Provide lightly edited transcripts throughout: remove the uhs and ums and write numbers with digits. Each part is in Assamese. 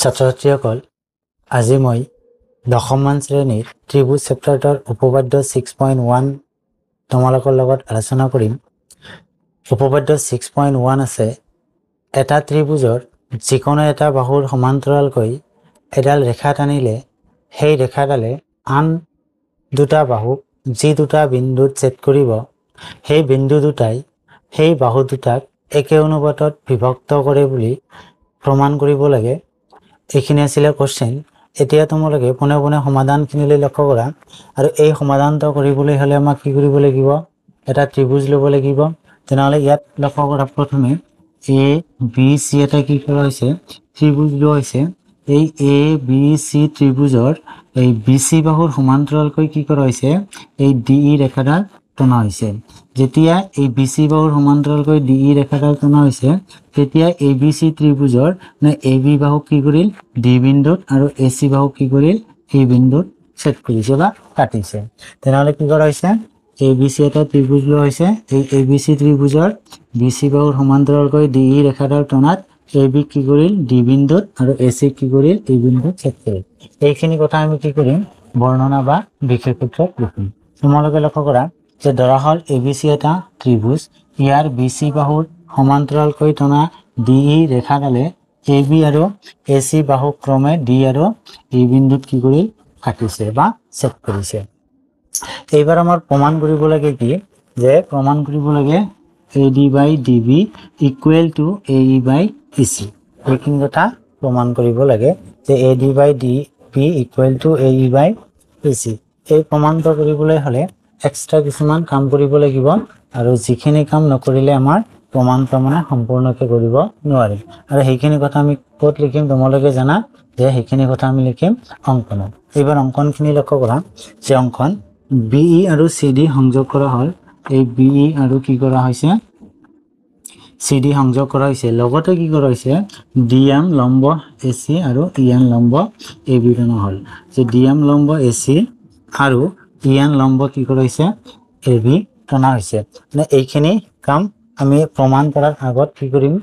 ছাত্ৰ-ছাত্ৰীসকল আজি মই দশমমান শ্ৰেণীৰ ত্ৰিভুজ চেপ্টাৰটোৰ উপপাদ্য 6.1 তোমালোকৰ লগত আলোচনা কৰিম। উপপাদ্য 6.1 আছে এটা ত্ৰিভুজৰ যিকোনো এটা বাহুৰ সমান্তৰালকৈ এডাল ৰেখা টানিলে সেই ৰেখাডালে আন দুটা বাহুক যি দুটা বিন্দুত ছেদ কৰিব সেই বিন্দু দুটাই সেই বাহু দুটাক একে অনুপাতত বিভক্ত কৰে বুলি প্ৰমাণ কৰিব লাগে। এইখিনি আছিল কোশ্চেন। এতিয়া তোমালোকে পুনে পুনে সমাধানখিনিলৈ লক্ষ্য কৰা আৰু এই সমাধানটো কৰিবলৈ হ'লে আমাক কি কৰিব লাগিব, এটা ত্ৰিভুজ ল'ব লাগিব। তেনেহ'লে ইয়াত লক্ষ্য কৰা প্ৰথমে এ বি চি এটা কি কৰা হৈছে, ত্ৰিভুজ লোৱা হৈছে। এই এ বি চি ত্ৰিভুজৰ এই বি চি বাহুৰ সমান্তৰালকৈ কি কৰা হৈছে, এই ডি ই ৰেখাডাল টনা হৈছে। যেতিয়া এই বি চি বাহুৰ সমান্তৰালকৈ ডি ই ৰেখাডাল টনা হৈছে তেতিয়া A B C ত্ৰিভুজৰ A B বাহুক কি কৰিল, ডি বিন্দুত আৰু এ চি বাহুক কি কৰিল, এই বিন্দুত ছেদ কৰিছে বা কাটিছে। তেনেহ'লে কি কৰা হৈছে, এ বি চি এটা ত্ৰিভুজ লোৱা হৈছে। এই A B C ত্ৰিভুজৰ B C বাহুৰ সমান্তৰালকৈ ডি ই ৰেখাডাল টনাত এ বি কি কৰিল, ডি বিন্দুত আৰু এ চি কি কৰিল, এই বিন্দুত ছেদ কৰিল। এইখিনি কথা আমি কি কৰিম, বৰ্ণনা বা বিশেষ সূত্ৰত লিখিম। তোমালোকে লক্ষ্য কৰা যে ধৰা হ'ল এ বি চি এটা ত্ৰিভুজ, ইয়াৰ বি চি বাহুৰ সমান্তৰালকৈ টনা ডি ই ৰেখাডালে এ বি আৰু এ চি বাহু ক্ৰমে ডি আৰু ই বিন্দুত কি কৰিল, কাটিছে বা ছেদ কৰিছে। এইবাৰ আমাৰ প্ৰমাণ কৰিব লাগে কি, যে প্ৰমাণ কৰিব লাগে A D by D B equal to A E by E C. এইখিনি কথা প্ৰমাণ কৰিব লাগে যে A D by D B equal to A E by E C. এই প্ৰমাণটো কৰিবলৈ হ'লে এক্সট্ৰা কিছুমান কাম কৰিব লাগিব আৰু যিখিনি কাম নকৰিলে আমাৰ প্ৰমাণটো মানে সম্পূৰ্ণকৈ কৰিব নোৱাৰিম। আৰু সেইখিনি কথা আমি ক'ত লিখিম তোমালোকে জানা, যে সেইখিনি কথা আমি লিখিম অংকনত। এইবাৰ অংকনখিনি লক্ষ্য কৰা যে অংকন বি ই আৰু চি ডি সংযোগ কৰা হ'ল। এই বি ই আৰু কি কৰা হৈছে, চি ডি সংযোগ কৰা হৈছে। লগতে কি কৰা হৈছে, ডি এম লম্ব এ চি আৰু ই এন লম্ব এ বি টনা হ'ল। যে ডি এম লম্ব এ চি আৰু ই এন লম্ব কি কৰা হৈছে, এ বি টনা হৈছে। মানে এইখিনি কাম আমি প্ৰমাণ কৰাৰ আগত কি কৰিম,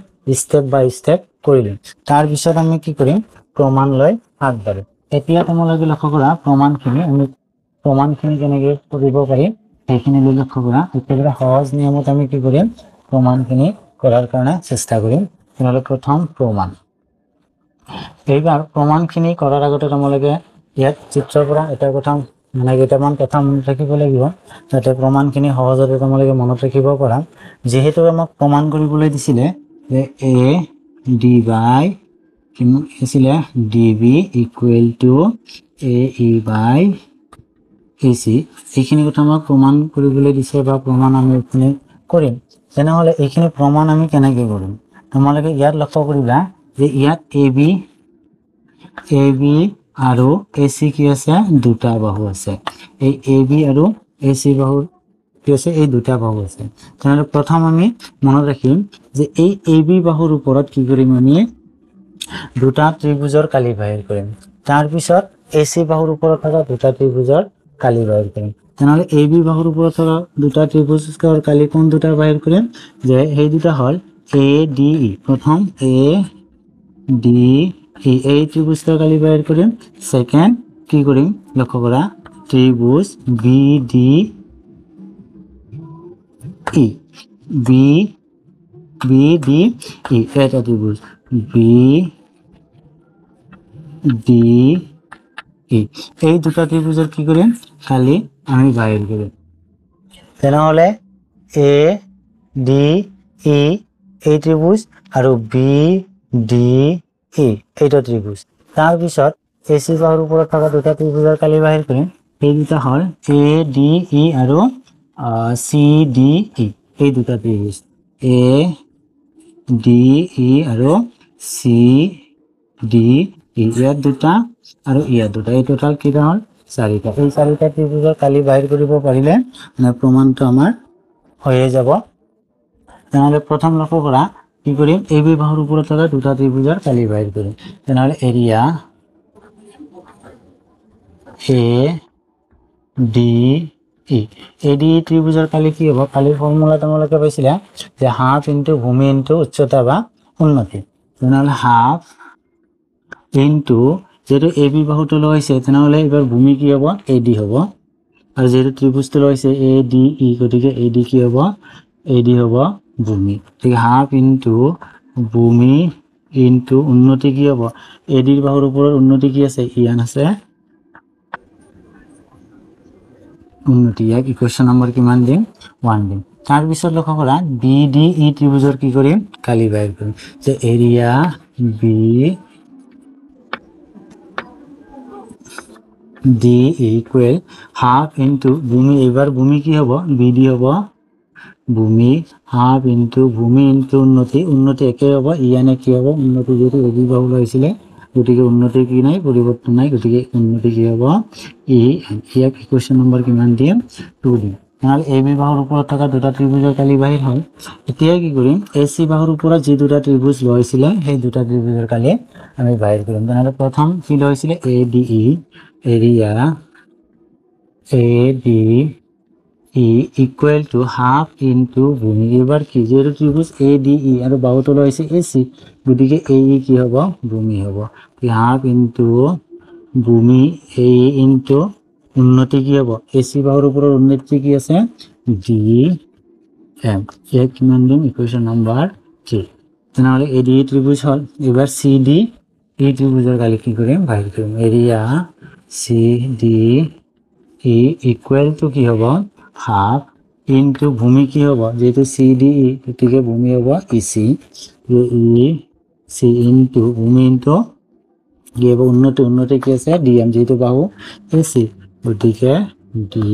ষ্টেপ বাই ষ্টেপ কৰিম। তাৰপিছত আমি কি কৰিম, প্ৰমাণ লৈ আগবাঢ়িম। এতিয়া তোমালোকে লক্ষ্য কৰা প্ৰমাণখিনি কেনেকৈ কৰিব পাৰিম সেইখিনি লৈ লক্ষ্য কৰা। একেবাৰে সহজ নিয়মত আমি কি কৰিম, প্ৰমাণখিনি কৰাৰ কাৰণে চেষ্টা কৰিম। তেনেহ'লে প্ৰথম প্ৰমাণ। এইবাৰ প্ৰমাণখিনি কৰাৰ আগতে তোমালোকে ইয়াত চিত্ৰৰ পৰা এটা কথা মানে কেইটামান কথা মনত ৰাখিব লাগিব, যাতে প্ৰমাণখিনি সহজতে তোমালোকে মনত ৰাখিব পাৰা। যিহেতু আমাক প্ৰমাণ কৰিবলৈ দিছিলে যে এ ডি বাই কিমান আছিলে, D B equal to A E by A C. এইখিনি কথা আমাক প্ৰমাণ কৰিবলৈ দিছে বা প্ৰমাণ আমি এইখিনি কৰিম। তেনেহ'লে এইখিনি প্ৰমাণ আমি কেনেকৈ কৰিম, তোমালোকে ইয়াত লক্ষ্য কৰিবা যে ইয়াত এ বি আৰু এ চি কি আছে, দুটা বাহু আছে। এই এ বি আৰু এ চি বাহুৰ কি আছে, এই দুটা বাহু আছে। তেনেহ'লে প্ৰথম আমি মনত ৰাখিম যে এই এ বি বাহুৰ ওপৰত কি কৰিম, আমি দুটা ত্ৰিভুজৰ কালি বাহিৰ কৰিম। তাৰপিছত এ চি বাহুৰ ওপৰত থকা দুটা ত্ৰিভুজৰ কালি বাহিৰ কৰিম। তেনেহ'লে এ বি বাহুৰ ওপৰত থকা দুটা ত্ৰিভুজৰ কালি কোন দুটা বাহিৰ কৰিম, যে সেই দুটা হ'ল এ ডি ই। প্ৰথম এ ডি ই, এই ত্ৰিভুজৰ কালি বাহিৰ কৰিম। ছেকেণ্ড কি কৰিম, লক্ষ্য কৰা ত্ৰিভুজ B D E, B D E এটা ত্ৰিভুজ বি ডি ই, এই দুটা ত্ৰিভুজৰ কি কৰিম, কালি আমি বাহিৰ কৰিম। তেনেহ'লে এ ডি ই এই ত্ৰিভুজ আৰু বি ডি ই এইটো ত্ৰিভুজ। তাৰপিছত এ চি বাহুৰ ওপৰত থকা দুটা ত্ৰিভুজৰ কালি বাহিৰ কৰিম। সেই দুটা হ'ল এ ডি ই আৰু চি ডি ই, এই দুটা ত্ৰিভুজ এ ডি ই আৰু চি ডি ই, ইয়াত দুটা আৰু ইয়াত দুটা, এই টোটাল কেইটা হ'ল, চাৰিটা। এই চাৰিটা ত্ৰিভুজৰ কালি বাহিৰ কৰিব পাৰিলে মানে প্ৰমাণটো আমাৰ হৈয়ে যাব। তেনেহ'লে প্ৰথম লক্ষ্য কৰা কি কৰিম, এ বি বাহুৰ ওপৰত থকা দুটা ত্ৰিভুজৰ কালি বাহিৰ কৰিম। তেনেহ'লে area A D E, A D E ত্ৰিভুজৰ কালি কি হ'ব, কালিৰ ফৰ্মুলা তোমালোকে পাইছিলা যে হাফ ইনটু ভূমি ইনটু উচ্চতা বা উন্নতি। তেনেহ'লে হাফ ইনটু যেহেতু এ বি বাহুটো লৈছে তেনেহ'লে এবাৰ ভূমি কি হ'ব এ ডি হ'ব আৰু যেহেতু ত্ৰিভুজটো লৈছে এ ডি ই গতিকে এ ডি কি হ'ব এ ডি হ'ব ভূমি ঠিক হাফ ইনটু ভূমি ইনটু উন্নতি কি হ'ব এ ডিৰ বাহুৰ ওপৰত উন্নতি কি আছে ইয়ান আছে উন্নতি ইয়াক ইকুৱেশ্যন নম্বৰ কিমান দিম 1 দিম তাৰপিছত লক্ষ্য কৰা বি ডি ই ত্ৰিভুজৰ কি কৰিম কালি বাহিৰ কৰিম যে area B D equal half into ভূমি এইবাৰ ভূমি কি হ'ব বি ডি হ'ব ভূমি হাফ ইনটু ভূমি ইনটু উন্নতি উন্নতি একে হ'ব ইয়ানে কি হ'ব উন্নতি যেহেতু এ বি বাহু লৈছিলে গতিকে উন্নতি কি নাই পৰিৱৰ্তন নাই গতিকে উন্নতি কি হ'ব ই ইয়াক ইকুৱেশ্যন নম্বৰ কিমান দিম 2 দিম নহ'লে এ বি বাহুৰ ওপৰত থকা দুটা ত্ৰিভুজৰ কালি বাহিৰ হ'ল এতিয়া কি কৰিম এ চি বাহুৰ ওপৰত যি দুটা ত্ৰিভুজ লৈছিলে সেই দুটা ত্ৰিভুজৰ কালি আমি বাহিৰ কৰিম তেনেহ'লে প্ৰথম কি লৈছিলে এ D E area A D E equal to half into ভূমি এবাৰ কি যিহেতু ত্ৰিভুজ এ ডি ই আৰু বাহুটো লৈছে এ চি গতিকে এ ই কি হ'ব ভূমি হ'ব হাফ ইনটু ভূমি এ ইনটু উন্নতি কি হ'ব এ চি বাহুৰ ওপৰত উন্নতি কি আছে ডি এম ইয়াক কিমান দিম ইকুৱেশ্যন নম্বৰ 3 তেনেহ'লে এ ডি ই ত্ৰিভুজ হ'ল এবাৰ চি ডি ই ত্ৰিভুজৰ কালি কি কৰিম বাহিৰ কৰিম area C D E equal to কি হ'ব হাফ ইনটু ভূমি কি হ'ব যেহেতু চি ডি ই গতিকে ভূমি হ'ব ই চি ই চি ইনটু ভূমি ইনটু কি হ'ব উন্নতি কি আছে ডি এম যেহেতু বাহু এ চি গতিকে ডি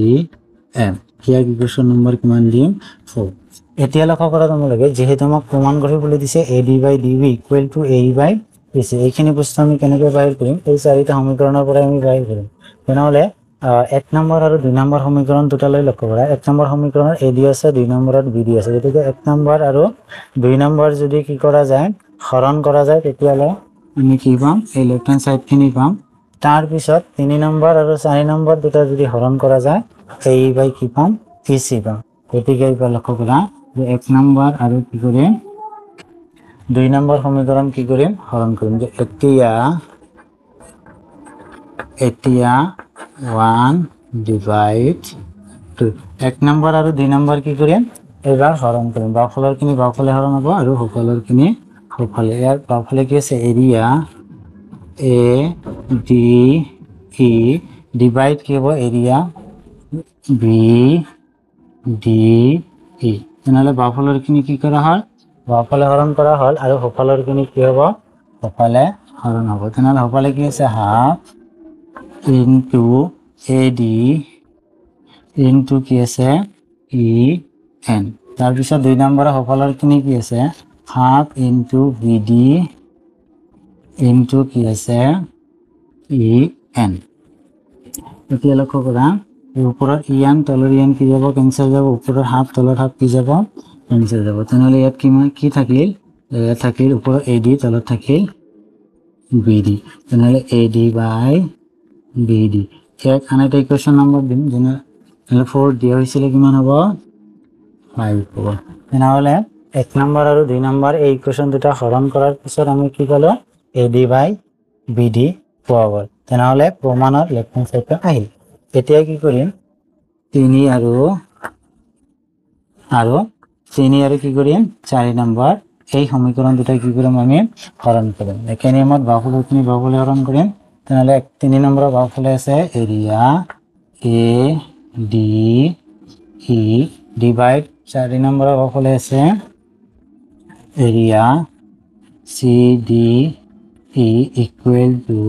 এম ইয়াক ইকুৱেশ্যন নম্বৰ কিমান দিম 4 এতিয়া লক্ষ্য কৰা তোমালোকে যেহেতু আমাক প্ৰমাণ কৰিবলৈ দিছে A D by D B equal to A by B C এইখিনি বস্তু আমি কেনেকৈ বাহিৰ কৰিম এই চাৰিটা সমীকৰণৰ পৰা আমি বাহিৰ কৰিম তেনেহ'লে 1 নম্বৰ আৰু 2 নম্বৰ সমীকৰণ দুটালৈ লক্ষ্য কৰা 1 নম্বৰ সমীকৰণৰ এ ডি আছে 2 নম্বৰত বি ডি আছে গতিকে 1 নম্বৰ আৰু 2 নম্বৰ যদি কি কৰা যায় হৰণ কৰা যায় তেতিয়ালে আমি কি পাম এই লেফট হ্যান্ড সাইডখিনি পাম তাৰপিছত 3 নম্বৰ আৰু 4 নম্বৰ দুটা যদি হৰণ কৰা যায় এই বাই কি পাম ই চি পাম গতিকে এইবাৰ লক্ষ্য কৰা যে 1 নম্বৰ আৰু কি কৰিম 2 নম্বৰ সমীকৰণ কি কৰিম হৰণ কৰিম যে এতিয়া 1 ডিভাইড 2 1 নম্বৰ আৰু 2 নম্বৰ কি কৰিম এবাৰ হৰণ কৰিম বাওঁফালৰখিনি বাওঁফালে হৰণ হ'ব আৰু সোঁফালৰখিনি সোঁফালে ইয়াৰ বাওঁফালে কি আছে area A D E divide কি হ'ব এৰিয়া বি ডি ই তেনেহ'লে বাওঁফালৰখিনি কি কৰা হ'ল বাওঁফালে হৰণ কৰা হ'ল আৰু সোঁফালৰখিনি কি হ'ব সোঁফালে হৰণ হ'ব তেনেহ'লে সোঁফালে কি আছে half into A D into কি আছে ই এন তাৰপিছত 2 নম্বৰৰ সোঁফালৰখিনি কি আছে half into B D into কি আছে ই এন এতিয়া লক্ষ্য কৰা ওপৰত ইয়ান তলৰ ইয়ান কি যাব কেঞ্চেল যাব ওপৰৰ হাফ তলৰ হাফ কি যাব কেঞ্চেল যাব তেনেহ'লে ইয়াত কি থাকিল ইয়াত থাকিল ওপৰত এ ডি তলত থাকিল বি ডি তেনেহ'লে A D by B D ইয়াক আন এটা ইকুৱেশ্যন নম্বৰ দিম যেনে 4 দিয়া হৈছিলে কিমান হ'ব 5 হ'ব তেনেহ'লে 1 নম্বৰ আৰু 2 নম্বৰ এই ইকুৱেশ্যন দুটা হৰণ কৰাৰ পিছত আমি কি পালোঁ A D by B D পোৱা গ'ল তেনেহ'লে প্ৰমাণৰ লেফট হেণ্ড চাইডটো আহিল এতিয়া কি কৰিম 3 আৰু কি কৰিম 4 নম্বৰ এই সমীকৰণ দুটা কি কৰিম আমি হৰণ কৰিম একে নিয়মত বাওঁফালৰখিনি বাওঁফালে হৰণ কৰিম তেনেহ'লে 3 নম্বৰৰ বাওঁফালে আছে area A D E divide 4 নম্বৰৰ বাওঁফালে আছে area C D E equal to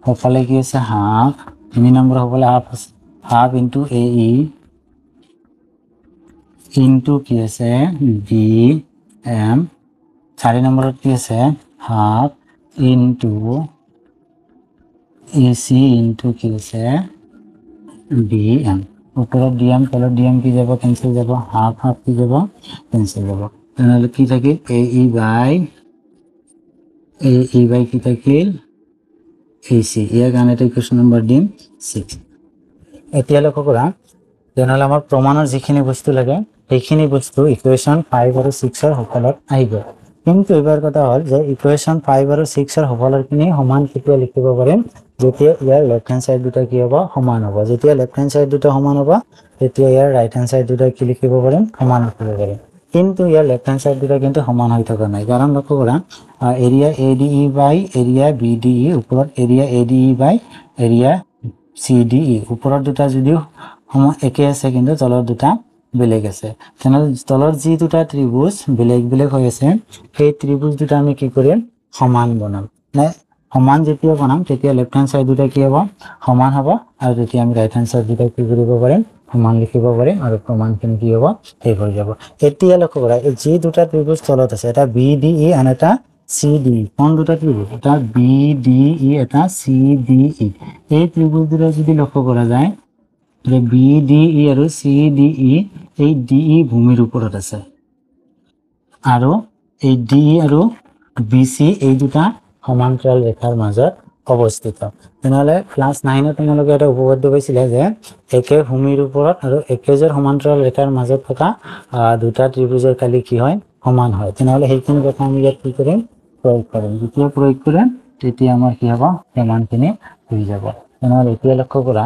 সোঁফালে কি আছে হাফ 3 নম্বৰ সোঁফালে half into a E into কি আছে ডি এম 4 নম্বৰত কি আছে half into a C into কি আছে ডি এম ওপৰত ডি এম তলত ডি এম কি যাব কেঞ্চেল যাব হাফ হাফ কি যাব কেঞ্চেল যাব তেনেহ'লে কি থাকিল এ ই বাই কি থাকিল এ চি ইয়াৰ কাৰণে এটা ইকুৱেশ্যন নম্বৰ দিম 6 এতিয়া লক্ষ্য কৰা তেনেহ'লে আমাৰ প্ৰমাণৰ যিখিনি বস্তু লাগে সেইখিনি বস্তু ইকুৱেশ্যন 5 আৰু 6ৰ সকলত আহিব কিন্তু এবাৰ কথা হ'ল যে ইকুৱেশ্যন 5 আৰু 6 ৰ সকলোখিনি সমান কেতিয়া লিখিব পাৰিম যেতিয়া ইয়াৰ লেফট হ্যান্ড সাইড দুটা কি হ'ব সমান হ'ব যেতিয়া লেফট হ্যান্ড সাইড দুটা সমান হ'ব তেতিয়া ইয়াৰ ৰাইট হ্যান্ড সাইড দুটা কি লিখিব পাৰিম সমান লিখিব পাৰিম কিন্তু ইয়াৰ লেফট হ্যান্ড সাইড দুটা কিন্তু সমান হৈ থকা নাই কাৰণ লক্ষ্য কৰা এৰিয়া ADE বাই এৰিয়া BDE ওপৰত এৰিয়া ADE বাই এৰিয়া CDE ওপৰত দুটা যদিও সমান একে আছে কিন্তু তলৰ দুটা বেলেগ আছে তেনে তলৰ যি দুটা ত্ৰিভুজ বেলেগ বেলেগ হৈ আছে সেই ত্ৰিভুজ দুটা আমি কি কৰিম সমান বনাম নে সমান যেতিয়া বনাম তেতিয়া লেফট হ্যান্ড সাইড দুটা কি হ'ব সমান হ'ব আৰু তেতিয়া আমি ৰাইট হ্যান্ড সাইড দুটা কি কৰিব পাৰিম সমান লিখিব পাৰিম আৰু প্ৰমাণখিনি কি হ'ব শেষ হৈ যাব এতিয়া লক্ষ্য কৰা এই যি দুটা ত্ৰিভুজ তলত আছে এটা BDE আৰু এটা CDE কোন দুটা ত্ৰিভুজ এটা BDE এটা CDE এই ত্ৰিভুজ দুটা যদি লক্ষ্য কৰা যায় যে BDE আৰু CDE এই DE ভূমিৰ ওপৰত আছে আৰু এই DE আৰু BC এই দুটা সমান্তৰাল ৰেখাৰ মাজত অৱস্থিত তেনেহলে ক্লাস 9 ত তোমালোকে এটা উপপাদ্য পাইছিলা যে একে ভূমিৰ ওপৰত আৰু একেজৰ সমান্তৰাল ৰেখাৰ মাজত থকা দুটা ত্ৰিভুজৰ কালি কি হয় সমান হয় তেনেহলে সেইখিনি কথা আমি ইয়াত কি কৰিম প্ৰয়োগ কৰিম যেতিয়া প্ৰয়োগ কৰিম তেতিয়া আমাৰ কি হ'ব প্ৰমাণখিনি হৈ যাব তেনেহলে এতিয়া লক্ষ্য কৰা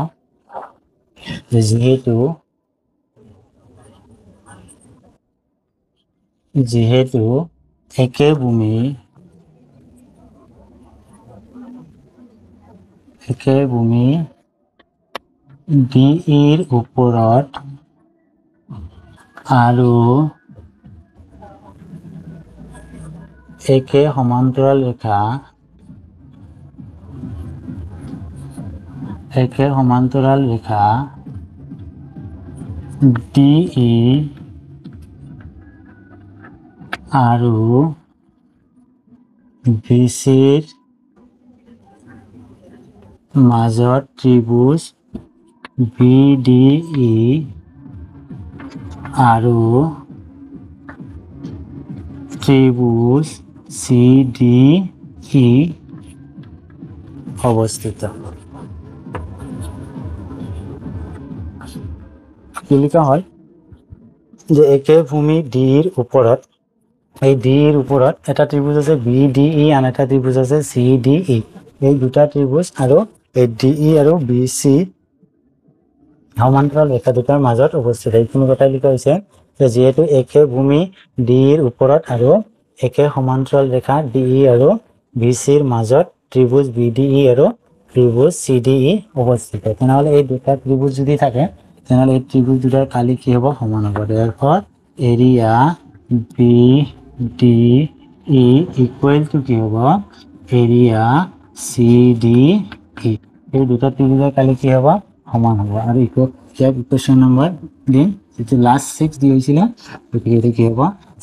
যেহেতু একে ভূমি DEৰ ওপৰত আৰু একে সমান্তৰাল ৰেখা DE আৰু BCৰ মাজত ত্ৰিভুজ BDE আৰু ত্ৰিভুজ CDE অবস্থিত কি লিখা হয় যে একে ভূমি ডিৰ ওপৰত এই ডিৰ ওপৰত এটা ত্ৰিভুজ আছে BDE আন এটা ত্ৰিভুজ আছে CDE এই দুটা ত্ৰিভুজ আৰু এই DE আৰু BC সমান্তৰাল ৰেখা দুটাৰ মাজত অৱস্থিত এইখিনি কথা লিখা হৈছে যে যেহেতু একে ভূমি ডিৰ ওপৰত আৰু একে সমান্তৰাল ৰেখা DE আৰু BCৰ মাজত ত্ৰিভুজ BDE আৰু ত্ৰিভুজ CDE অবস্থিত তেনেহলে এই দুটা ত্ৰিভুজ যদি থাকে তেনেহলে এই ত্ৰিভুজ দুটাৰ কালি কি হ'ব সমান হ'ব therefore area BDE equal to কি হ'ব এৰিয়া CDE এই দুটা ত্ৰিভুজৰ কালি কি হ'ব সমান হ'ব আৰু ইকুৱেশ্যন নম্বৰ দিম যেটো লাস্ট 6 দি হৈছিল গতিকে এটো কি হ'ব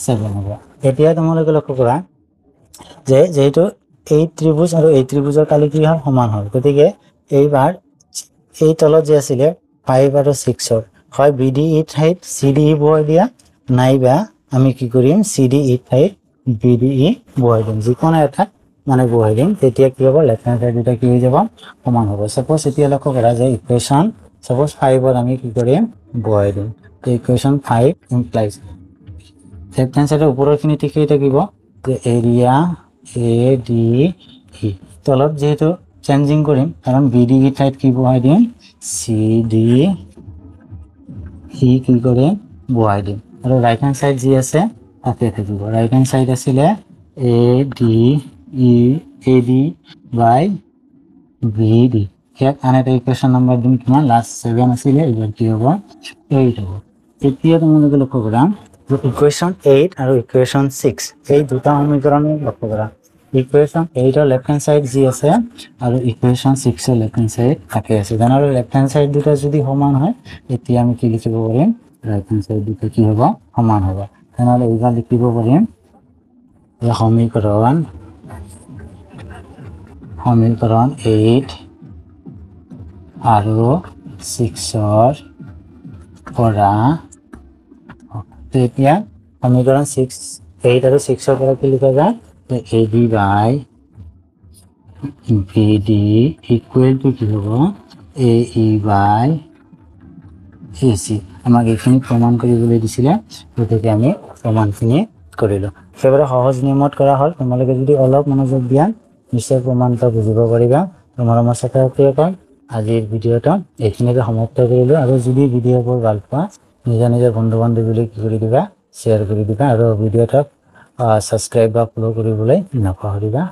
7 হ'ব এতিয়া তোমালোকে লক্ষ্য কৰা যে যেহেতু এই ত্ৰিভুজ আৰু এই ত্ৰিভুজৰ কালি কি হয় সমান হয় গতিকে এইবাৰ এই তলত যে আছিল 5 আৰু 6 ৰ হয় BDE ঠাইত CDE বহাই দিয়া নাইবা আমি কি কৰিম CDE ঠাইত BDE বহাই দিম যিকোনো এটা মানে বহাই দিম তেতিয়া কি হ'ব লেফট হ্যান্ড সাইড দুটা কি হৈ যাব সমান হ'ব সাপোজ এতিয়া লক্ষ্য কৰা যে ইকুৱেশ্যন সাপোজ 5 ৰ আমি কি কৰিম বহাই দিম তো ইকুৱেশ্যন 5 ইমপ্লাইজ লেফট হ্যান্ড সাইডৰ ওপৰৰখিনি ঠিকই থাকিব যে এৰিয়া ADE তলত যেহেতু চেঞ্জিং কৰিম কাৰণ BDE ঠাইত কি বহাই দিম CDE কি কৰে বহাই দিম আৰু ৰাইট হ্যান্ড সাইড যি আছে তাতে থাকিব ৰাইট হ্যান্ড সাইড আছিল AD বাই BD ইয়াত আনটা ইকুৱেশ্যন নম্বৰ দিম কিমান লাস্ট 7 আছিল এবাৰ কি হ'ব 8 হ'ব এতিয়া তোমালোকে লক্ষ্য কৰা যে ইকুৱেশ্যন 8 আৰু ইকুৱেশ্যন 6 এই দুটা সমীকৰণৰ লক্ষ্য কৰা ইকুৱেশ্যন 8 ৰ লেফট হ্যান্ড সাইড যি আছে আৰু ইকুৱেশ্যন 6 ৰ লেফট হ্যান্ড সাইড থাকে আছে জানালে লেফট হ্যান্ড সাইড দুটা যদি সমান হয় এতিয়া আমি কি লিখিব পাৰিম ৰাইট হ্যান্ড সাইড দুটা কি হ'ব সমান হ'ব জানালে এইবাৰ লিখিব পাৰিম এই সমীকৰণ 8 আৰু 6 ৰ পৰা এতিয়া সমীকৰণ 8 আৰু 6 ৰ পৰা কি লিখা যায় AD by BD equal to কি হ'ব AE by AC আমাক এইখিনি প্ৰমাণ কৰিবলৈ দিছিলে গতিকে আমি প্ৰমাণখিনি কৰিলো একেবাৰে সহজ নিয়মত কৰা হ'ল তোমালোকে যদি অলপ মনোযোগ দিয়া নিশ্চয় প্ৰমাণটো বুজিব পাৰিবা মৰমৰ ছাত্ৰ-ছাত্ৰীসকল আজিৰ ভিডিঅ'টো এইখিনিতে সমাপ্ত কৰিলোঁ আৰু যদি ভিডিঅ'বোৰ ভাল পোৱা নিজৰ বন্ধু-বান্ধৱীলৈ কি কৰি দিবা শ্বেয়াৰ কৰি দিবা আৰু ভিডিঅ'টো সাবস্ক্ৰাইব বা ফলো কৰিবলৈ নপাহৰিবা।